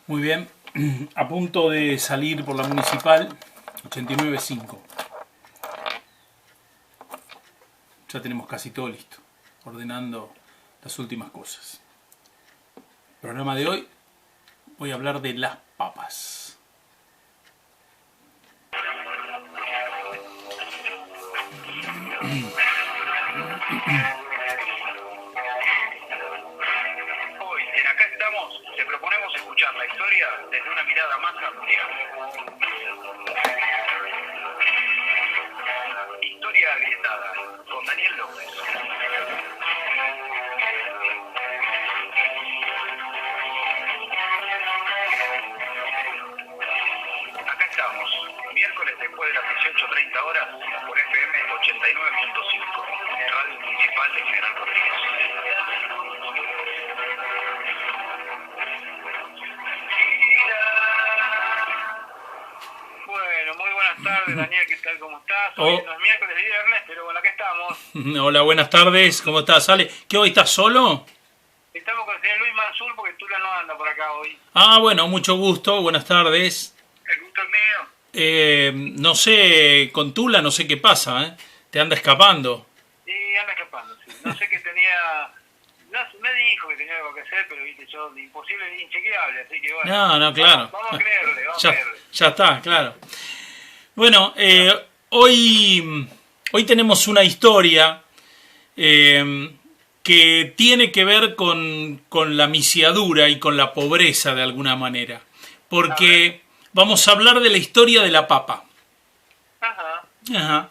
Muy bien, a punto de salir por la municipal 89.5. Ya tenemos casi todo listo, ordenando las últimas cosas. Programa de hoy, voy a hablar de las papas. Hoy, en Acá Estamos, te proponemos escuchar la historia desde una mirada más amplia. Historia agrietada, con Daniel López. Acá estamos, miércoles después de las 18:30 horas, por FM 89.5, Radio Municipal de General Rodríguez. Bueno, muy buenas tardes, Daniel, ¿qué tal? ¿Cómo estás? Hoy no es miércoles y viernes, pero bueno, acá estamos. Hola, buenas tardes, ¿cómo estás, Ale? ¿Qué hoy estás solo? Estamos con el señor Luis Mansur porque Tula no anda por acá hoy. Ah, bueno, mucho gusto, buenas tardes. El gusto es mío. No sé, con Tula no sé qué pasa, ¿eh? Te anda escapando. Sí, anda escapando, sí. No sé qué tenía... No, me dijo que tenía algo que hacer, pero viste, yo, imposible, inchequeable, así que bueno. No, claro. Vamos a creerle, vamos Ya, a creerle. ya está, claro. Bueno, hoy tenemos una historia que tiene que ver con la misiadura y con la pobreza de alguna manera. Porque vamos a hablar de la historia de la papa. Ajá. Ajá.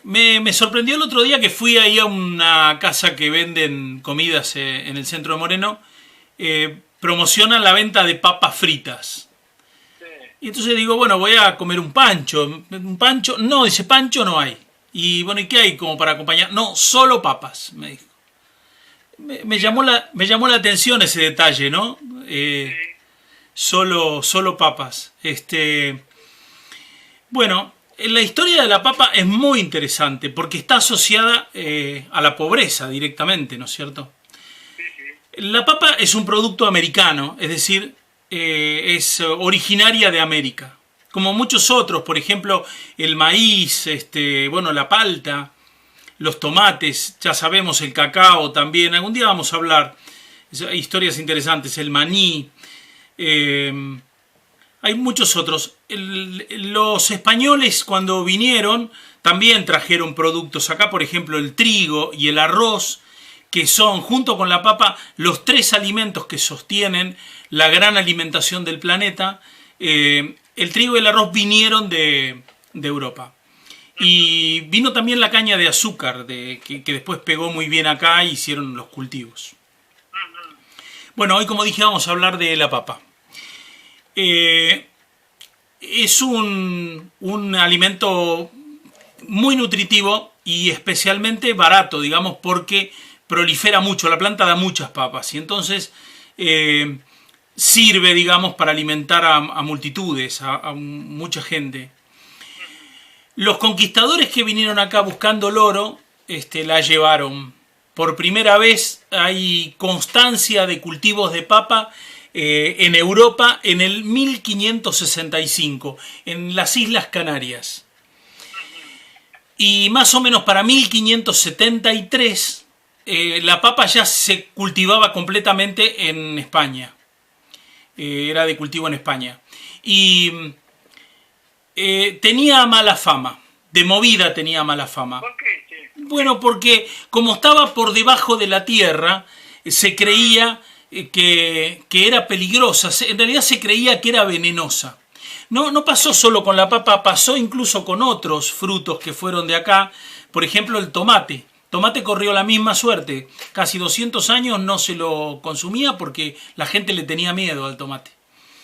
Me sorprendió el otro día que fui ahí a una casa que venden comidas en el centro de Moreno. Promocionan la venta de papas fritas. Sí. Y entonces digo, bueno, voy a comer un pancho. ¿Un pancho? No, dice, pancho no hay. Y bueno, ¿y qué hay como para acompañar? No, solo papas, me dijo. Me llamó la atención ese detalle, ¿no? Sí. Solo papas. Bueno, la historia de la papa es muy interesante porque está asociada a la pobreza directamente, ¿no es cierto? Sí, sí. La papa es un producto americano, es decir, es originaria de América. Como muchos otros, por ejemplo, el maíz, bueno, la palta, los tomates, ya sabemos, el cacao también. Algún día vamos a hablar, hay historias interesantes, el maní. Hay muchos otros. Los españoles cuando vinieron también trajeron productos. Acá, por ejemplo, el trigo y el arroz, que son, junto con la papa, los tres alimentos que sostienen la gran alimentación del planeta. El trigo y el arroz vinieron de Europa. Y vino también la caña de azúcar, que después pegó muy bien acá y hicieron los cultivos. Bueno, hoy, como dije, vamos a hablar de la papa. Es un alimento muy nutritivo y especialmente barato, digamos, porque prolifera mucho. La planta da muchas papas y entonces sirve, digamos, para alimentar a multitudes, a mucha gente. Los conquistadores que vinieron acá buscando el oro, la llevaron. Por primera vez hay constancia de cultivos de papa en Europa en el 1565, en las Islas Canarias. Y más o menos para 1573 la papa ya se cultivaba completamente en España. Era de cultivo en España. Y tenía mala fama, de movida tenía mala fama. ¿Por qué, che? Bueno, porque como estaba por debajo de la tierra, se creía que era peligrosa, en realidad se creía que era venenosa. No pasó solo con la papa, pasó incluso con otros frutos que fueron de acá, por ejemplo el tomate. Tomate corrió la misma suerte, casi 200 años no se lo consumía porque la gente le tenía miedo al tomate.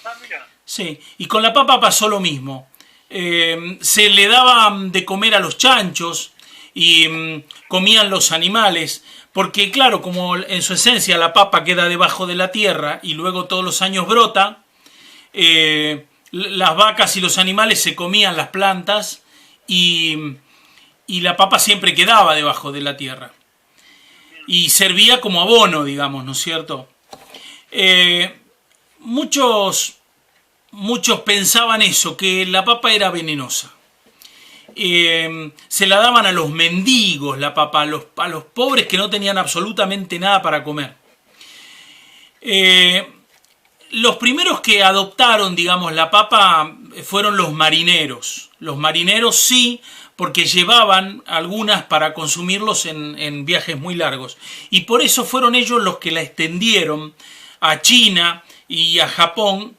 Ah, mira. Sí, y con la papa pasó lo mismo. Se le daba de comer a los chanchos y comían los animales, porque claro, como en su esencia la papa queda debajo de la tierra y luego todos los años brota, las vacas y los animales se comían las plantas y la papa siempre quedaba debajo de la tierra y servía como abono, digamos, ¿no es cierto? muchos pensaban eso, que la papa era venenosa. Se la daban a los mendigos la papa, a los pobres que no tenían absolutamente nada para comer. Los primeros que adoptaron, digamos, la papa fueron los marineros. Los marineros sí, porque llevaban algunas para consumirlos en viajes muy largos. Y por eso fueron ellos los que la extendieron a China y a Japón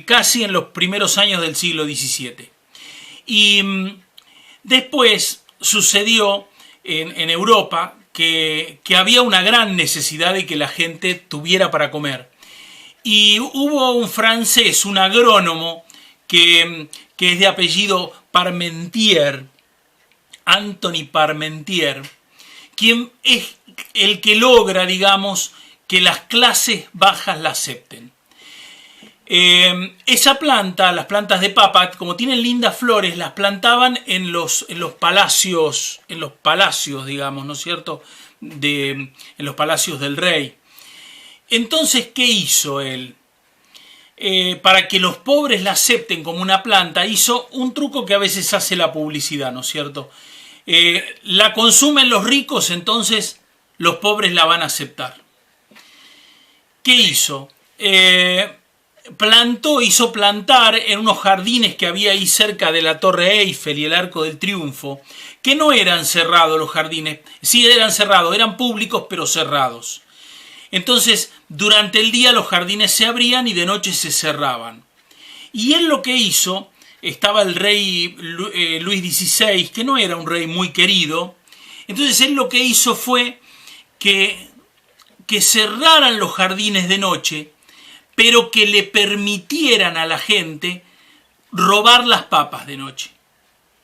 casi en los primeros años del siglo XVII. Y después sucedió en Europa que había una gran necesidad de que la gente tuviera para comer. Y hubo un francés, un agrónomo, que es de apellido Parmentier, Anthony Parmentier, quien es el que logra, digamos, que las clases bajas la acepten. Esa planta, las plantas de papa, como tienen lindas flores, las plantaban en los palacios, digamos, ¿no es cierto? En los palacios del rey. Entonces, ¿qué hizo él? Para que los pobres la acepten como una planta, hizo un truco que a veces hace la publicidad, ¿no es cierto? La consumen los ricos, entonces los pobres la van a aceptar. ¿Qué hizo? Hizo plantar en unos jardines que había ahí cerca de la Torre Eiffel y el Arco del Triunfo, que no eran cerrados los jardines, sí eran cerrados, eran públicos pero cerrados. Entonces, durante el día los jardines se abrían y de noche se cerraban. Y él lo que hizo, estaba el rey Luis XVI, que no era un rey muy querido, entonces él lo que hizo fue que cerraran los jardines de noche, pero que le permitieran a la gente robar las papas de noche.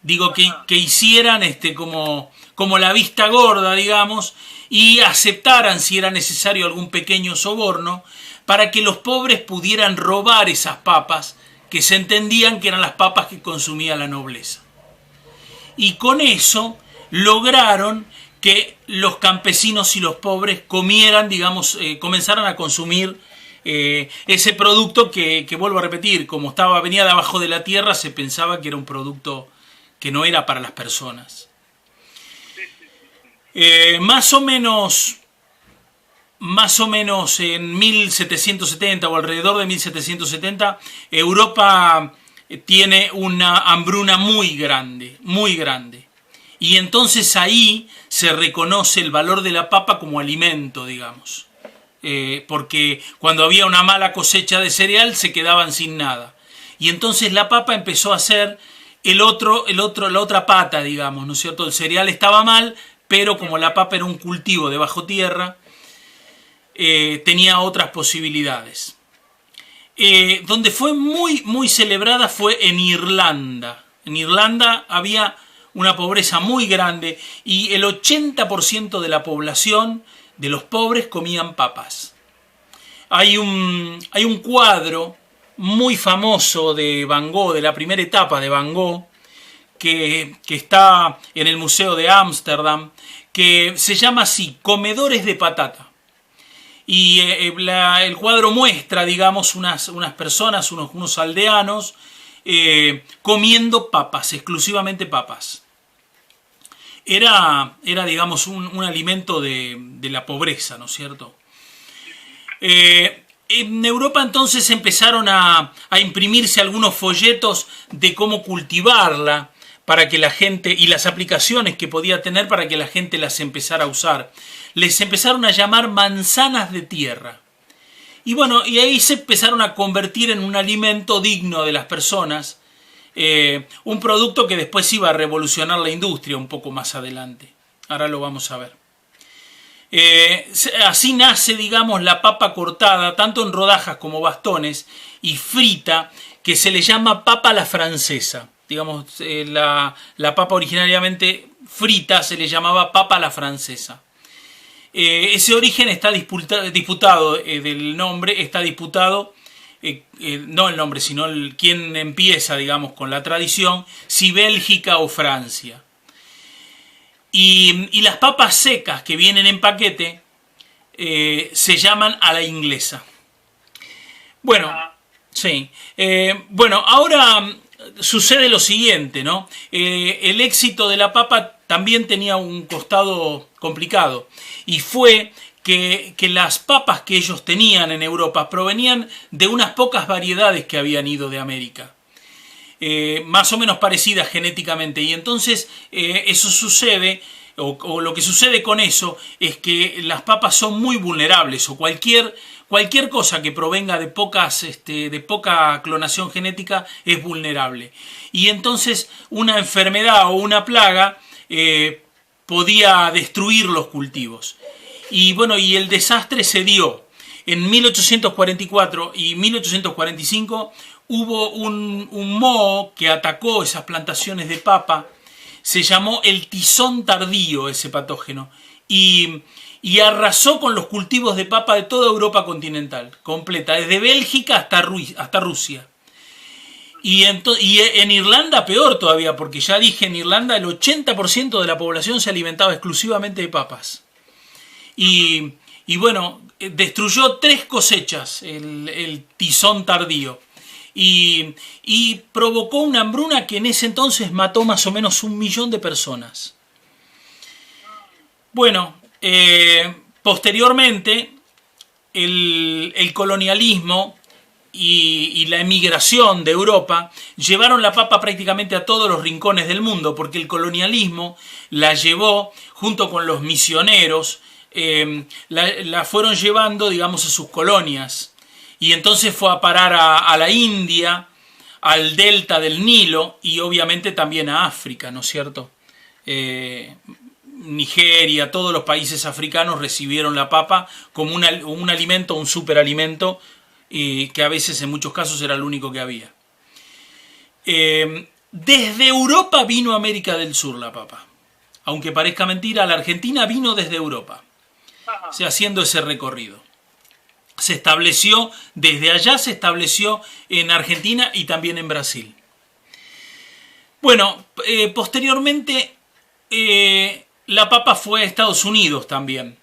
Digo, que hicieran como la vista gorda, digamos, y aceptaran si era necesario algún pequeño soborno para que los pobres pudieran robar esas papas que se entendían que eran las papas que consumía la nobleza. Y con eso lograron que los campesinos y los pobres comieran, digamos, comenzaran a consumir ese producto que vuelvo a repetir, como venía de abajo de la tierra, se pensaba que era un producto que no era para las personas. Más o menos en 1770 o alrededor de 1770, Europa tiene una hambruna muy grande, muy grande. Y entonces ahí se reconoce el valor de la papa como alimento, digamos. Porque cuando había una mala cosecha de cereal se quedaban sin nada. Y entonces la papa empezó a ser la otra pata, digamos, ¿no es cierto? El cereal estaba mal, pero como la papa era un cultivo de bajo tierra, tenía otras posibilidades. Donde fue muy, muy celebrada fue en Irlanda. En Irlanda había una pobreza muy grande y el 80% de la población, de los pobres, comían papas. Hay un cuadro muy famoso de Van Gogh, de la primera etapa de Van Gogh, que está en el Museo de Ámsterdam, que se llama así, Comedores de Patata. Y el cuadro muestra, digamos, unas personas, unos aldeanos, comiendo papas, exclusivamente papas. Era digamos, un alimento de la pobreza, ¿no es cierto? En Europa entonces empezaron a imprimirse algunos folletos de cómo cultivarla, para que la gente, y las aplicaciones que podía tener para que la gente las empezara a usar. Les empezaron a llamar manzanas de tierra. Y bueno, y ahí se empezaron a convertir en un alimento digno de las personas, un producto que después iba a revolucionar la industria un poco más adelante. Ahora lo vamos a ver. Así nace, digamos, la papa cortada, tanto en rodajas como bastones, y frita, que se le llama papa a la francesa. Digamos, la papa originariamente frita se le llamaba papa a la francesa. Ese origen está disputado del nombre, está disputado, no el nombre, sino quién empieza, digamos, con la tradición, si Bélgica o Francia. Y las papas secas que vienen en paquete se llaman a la inglesa. Bueno, Ah, sí. Bueno, ahora sucede lo siguiente, ¿no? El éxito de la papa también tenía un costado complicado y fue que las papas que ellos tenían en Europa provenían de unas pocas variedades que habían ido de América. Más o menos parecidas genéticamente. Y entonces eso sucede, o lo que sucede con eso, es que las papas son muy vulnerables, o cualquier cosa que provenga de poca clonación genética es vulnerable. Y entonces una enfermedad o una plaga podía destruir los cultivos. Y bueno, y el desastre se dio. En 1844 y 1845 hubo un moho que atacó esas plantaciones de papa. Se llamó el tizón tardío ese patógeno. Y arrasó con los cultivos de papa de toda Europa continental, completa, desde Bélgica hasta Rusia. Y en Irlanda peor todavía, porque ya dije, en Irlanda el 80% de la población se alimentaba exclusivamente de papas. Y bueno, destruyó 3 cosechas el tizón tardío. Y provocó una hambruna que en ese entonces mató más o menos 1 millón de personas. Bueno, posteriormente el colonialismo y la emigración de Europa llevaron la papa prácticamente a todos los rincones del mundo, porque el colonialismo la llevó junto con los misioneros, la fueron llevando, digamos, a sus colonias. Y entonces fue a parar a la India, al delta del Nilo y obviamente también a África, ¿no es cierto? Nigeria, todos los países africanos recibieron la papa como un alimento, un superalimento, que a veces en muchos casos era el único que había. Desde Europa vino a América del Sur la papa. Aunque parezca mentira, la Argentina vino desde Europa, o sea, haciendo ese recorrido. Desde allá se estableció en Argentina y también en Brasil. Bueno, posteriormente la papa fue a Estados Unidos también.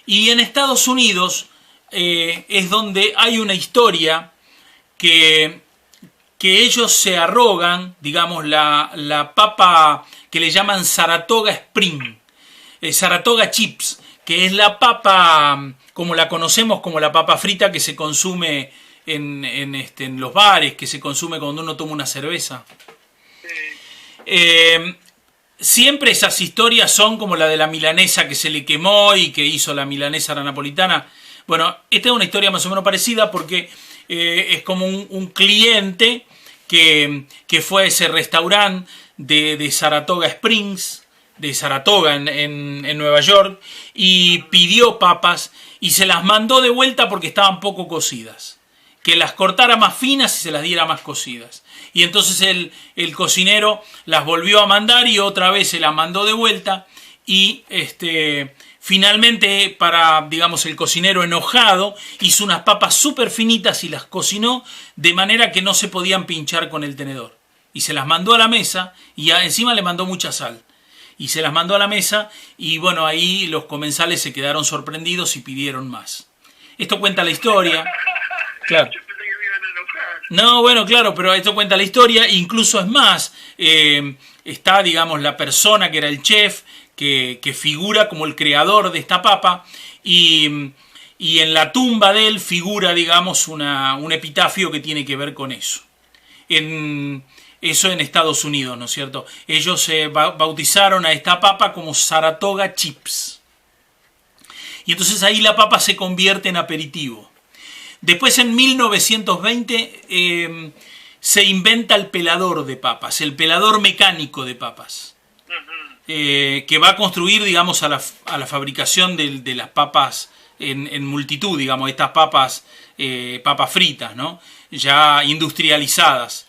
Y en Estados Unidos es donde hay una historia que ellos se arrogan, digamos, la papa que le llaman Saratoga Spring, Saratoga Chips, que es la papa, como la conocemos, como la papa frita que se consume en los bares, que se consume cuando uno toma una cerveza. Siempre esas historias son como la de la milanesa que se le quemó y que hizo la milanesa a la napolitana. Bueno, esta es una historia más o menos parecida porque es como un cliente que fue a ese restaurante de Saratoga Springs, de Saratoga en Nueva York, y pidió papas y se las mandó de vuelta porque estaban poco cocidas. Que las cortara más finas y se las diera más cocidas. Y entonces el cocinero las volvió a mandar y otra vez se las mandó de vuelta. Y finalmente, digamos, el cocinero enojado hizo unas papas súper finitas y las cocinó de manera que no se podían pinchar con el tenedor. Y se las mandó a la mesa y encima le mandó mucha sal. Y se las mandó a la mesa y bueno, ahí los comensales se quedaron sorprendidos y pidieron más. Esto cuenta la historia. Claro. Yo pensé que me iban a enojar. No, bueno, claro, pero esto cuenta la historia. Incluso es más, está, digamos, la persona que era el chef, que figura como el creador de esta papa. Y en la tumba de él figura, digamos, un epitafio que tiene que ver con eso. Eso en Estados Unidos, ¿no es cierto? Ellos bautizaron a esta papa como Saratoga Chips. Y entonces ahí la papa se convierte en aperitivo. Después en 1920 se inventa el pelador de papas, el pelador mecánico de papas, que va a construir, digamos, a la fabricación de las papas en multitud, digamos, estas papas fritas, ¿no? Ya industrializadas.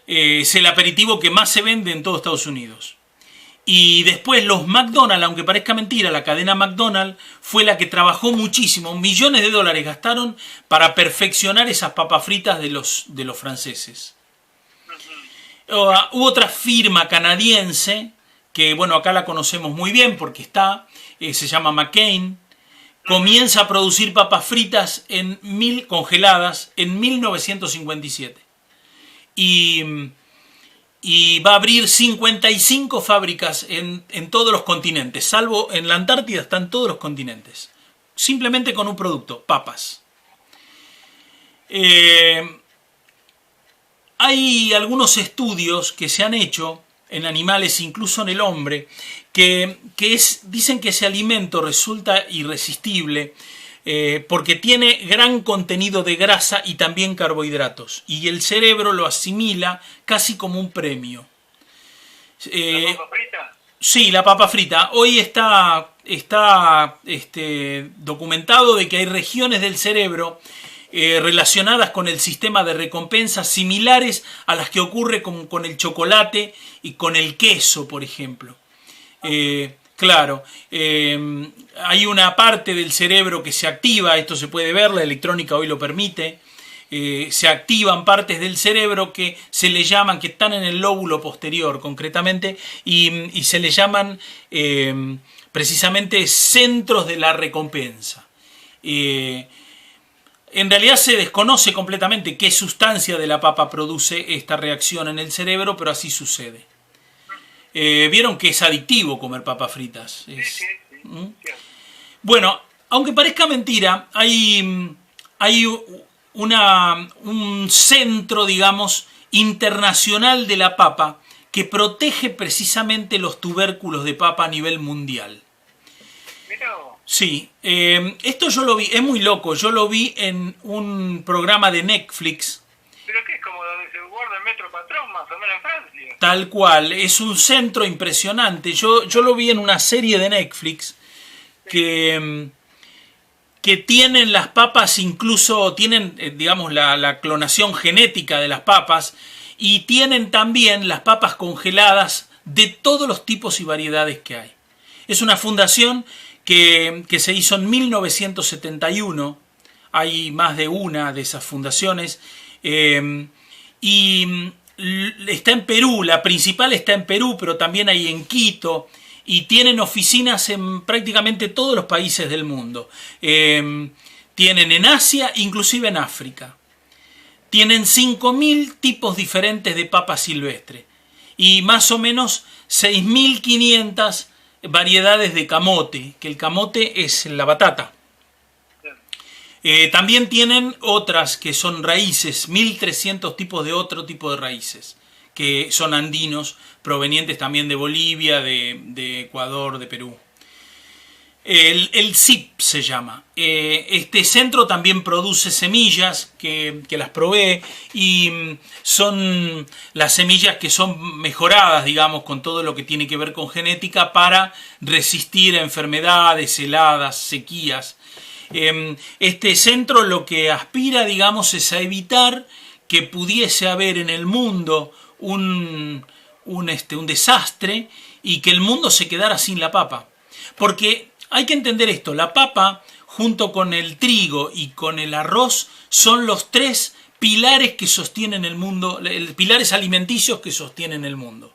Es el aperitivo que más se vende en todo Estados Unidos. Y después los McDonald's, aunque parezca mentira, la cadena McDonald's fue la que trabajó muchísimo, millones de dólares gastaron para perfeccionar esas papas fritas de los franceses. Hubo otra firma canadiense, que bueno, acá la conocemos muy bien porque se llama McCain, comienza a producir papas fritas congeladas en 1957. Y va a abrir 55 fábricas en todos los continentes, salvo en la Antártida están todos los continentes. Simplemente con un producto, papas. Hay algunos estudios que se han hecho en animales, incluso en el hombre, dicen que ese alimento resulta irresistible porque tiene gran contenido de grasa y también carbohidratos, y el cerebro lo asimila casi como un premio. ¿La papa frita? Sí, la papa frita. Hoy está documentado de que hay regiones del cerebro relacionadas con el sistema de recompensas similares a las que ocurre con el chocolate y con el queso, por ejemplo. Claro, hay una parte del cerebro que se activa, esto se puede ver, la electrónica hoy lo permite, se activan partes del cerebro que se le llaman, que están en el lóbulo posterior concretamente, y se le llaman precisamente centros de la recompensa. En realidad se desconoce completamente qué sustancia de la papa produce esta reacción en el cerebro, pero así sucede. Vieron que es adictivo comer papas fritas. Sí. Bueno, aunque parezca mentira, hay un centro, digamos, internacional de la papa que protege precisamente los tubérculos de papa a nivel mundial. Mirá vos. Sí, esto yo lo vi, es muy loco, yo lo vi en un programa de Netflix. ¿Pero qué es como donde se guarda el metro patrón, más o menos en Francia? Tal cual, es un centro impresionante. Yo lo vi en una serie de Netflix que tienen las papas, incluso tienen, digamos, la clonación genética de las papas, y tienen también las papas congeladas de todos los tipos y variedades que hay. Es una fundación que se hizo en 1971, hay más de una de esas fundaciones, y está en Perú, la principal está en Perú, pero también hay en Quito, y tienen oficinas en prácticamente todos los países del mundo. Tienen en Asia, inclusive en África. Tienen 5.000 tipos diferentes de papa silvestre y más o menos 6.500 variedades de camote, que el camote es la batata. También tienen otras que son raíces, 1.300 tipos de otro tipo de raíces, que son andinos, provenientes también de Bolivia, de Ecuador, de Perú. El CIP se llama. Este centro también produce semillas que las provee, y son las semillas que son mejoradas, digamos, con todo lo que tiene que ver con genética para resistir a enfermedades, heladas, sequías. Este centro lo que aspira, digamos, es a evitar que pudiese haber en el mundo un desastre y que el mundo se quedara sin la papa. Porque hay que entender esto, la papa junto con el trigo y con el arroz son los tres pilares que sostienen el mundo, pilares alimenticios que sostienen el mundo.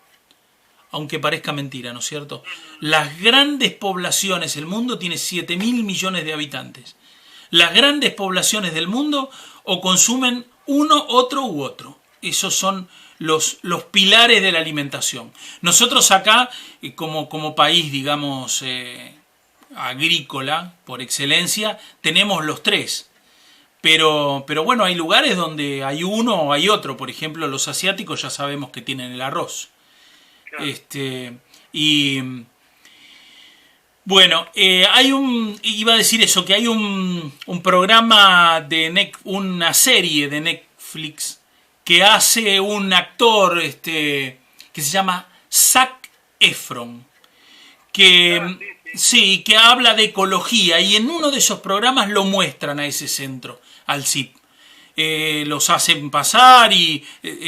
Aunque parezca mentira, ¿no es cierto? Las grandes poblaciones, el mundo tiene 7.000 millones de habitantes. Las grandes poblaciones del mundo o consumen uno, otro u otro. Esos son los pilares de la alimentación. Nosotros acá, como país, digamos, agrícola por excelencia, tenemos los tres. Pero bueno, hay lugares donde hay uno o hay otro. Por ejemplo, los asiáticos ya sabemos que tienen el arroz. Claro. Y bueno, iba a decir eso, que hay un programa una serie de Netflix que hace un actor que se llama Zac Efron, que sí, que habla de ecología, y en uno de esos programas lo muestran a ese centro, al CIP. Los hacen pasar y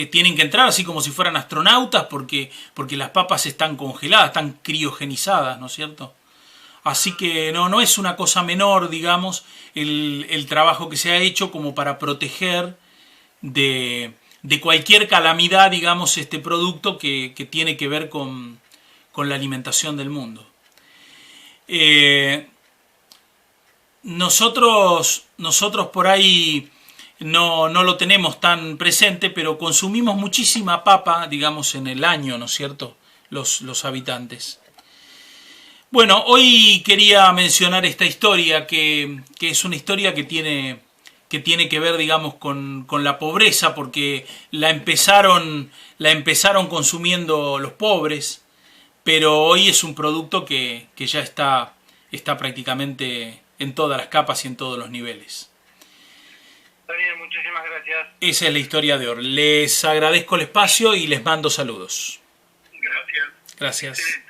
tienen que entrar así como si fueran astronautas porque las papas están congeladas, están criogenizadas, ¿no es cierto? Así que no es una cosa menor, digamos, el trabajo que se ha hecho como para proteger de cualquier calamidad, digamos, este producto que tiene que ver con la alimentación del mundo. nosotros por ahí no lo tenemos tan presente, pero consumimos muchísima papa, digamos, en el año, ¿no es cierto? Los habitantes. Bueno, hoy quería mencionar esta historia, que es una historia que tiene que ver, digamos, con la pobreza, porque la empezaron consumiendo los pobres, pero hoy es un producto que ya está prácticamente en todas las capas y en todos los niveles. Daniel, muchísimas gracias. Esa es la historia de hoy. Les agradezco el espacio y les mando saludos. Gracias. Gracias.